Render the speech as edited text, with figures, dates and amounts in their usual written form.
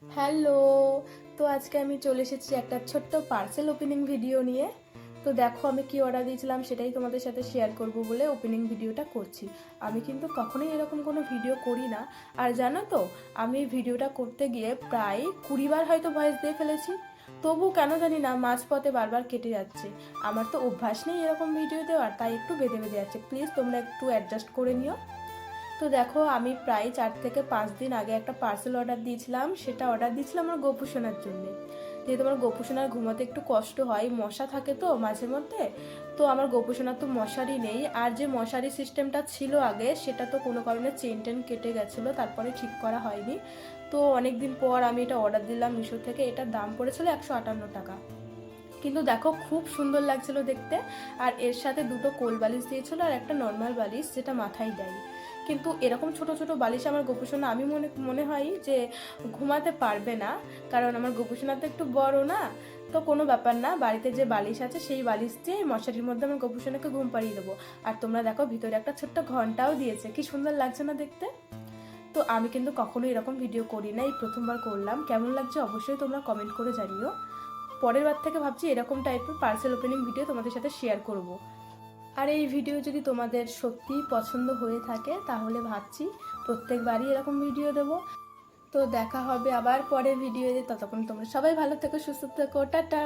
Hello. তো আজকে আমি চলে এসেছি একটা ছোট্ট পার্সেল ওপেনিং ভিডিও নিয়ে। তো দেখো আমি কি অর্ডার দিয়েছিলাম সেটাই তোমাদের সাথে শেয়ার করব বলে ওপেনিং ভিডিওটা করছি। আমি কিন্তু কখনোই এরকম কোনো ভিডিও করি না। আর জানো তো, আমি এই ভিডিওটা করতে গিয়ে প্রায় 20বার হয়তো ভয়েস দিয়ে ফেলেছি। তবু কেন জানি না মাঝপথে বারবার কেটে যাচ্ছে। আমার তো অভ্যাস নেই এরকম ভিডিও দেওয়ার, তাই একটু বেঁধে বেঁধে যাচ্ছে। প্লিজ তোমরা একটু অ্যাডজাস্ট করে নিও। তো দেখো আমি প্রায় 4 থেকে 5 দিন আগে একটা পার্সেল অর্ডার দিয়েছিলাম। সেটা অর্ডার দিয়েছিলাম আমার গোপু সোনার জন্য। যেহেতু আমার গোপু সোনার ঘুমাতে একটু কষ্ট হয়, মশা থাকে তো মাঝে মধ্যে। তো আমার গোপু সোনার তো মশারি নেই, আর যে মশারি সিস্টেমটা ছিল আগে সেটা তো কোনো কারণে চেন টেন কেটে গেছিলো, তারপরে ঠিক করা হয়নি। তো অনেক দিন পর আমি এটা অর্ডার দিলাম মিশো থেকে। এটার দাম পড়েছিল 158 টাকা। কিন্তু দেখো খুব সুন্দর লাগছিল দেখতে। আর এর সাথে দুটো কোল বালিশ দিয়েছিল আর একটা নর্মাল বালিশ যেটা মাথায় দেয়। কিন্তু এরকম ছোট ছোট বালিশ আমার গোপুসোনা আমি মনে মনে হয় যে ঘুমাতে পারবে না, কারণ আমার গোপুসোনা তো একটু বড় না। তো কোনো ব্যাপার না, বাড়িতে যে বালিশ আছে সেই বালিশ দিয়ে মশারির মধ্যে আমার গোপুসোনাকে ঘুম পাড়িয়ে দেবো। আর তোমরা দেখো ভিতরে একটা ছোট্ট ঘন্টাও দিয়েছে, কি সুন্দর লাগছে না দেখতে। তো আমি কিন্তু কখনো এরকম ভিডিও করি না, এই প্রথমবার করলাম। কেমন লাগছে অবশ্যই তোমরা কমেন্ট করে জানিও। পরের বার থেকে ভাবছি এরকম টাইপের পার্সেল ওপেনিং ভিডিও তোমাদের সাথে শেয়ার করব। আর এই ভিডিও যদি তোমাদের সত্যিই পছন্দ হয়ে থাকে তাহলে ভাবছি প্রত্যেকবারই এরকম ভিডিও দেবো। তো দেখা হবে আবার পরের ভিডিওতে। ততক্ষণ তোমরা সবাই ভালো থেকো, সুস্থ থেকো, টাটা।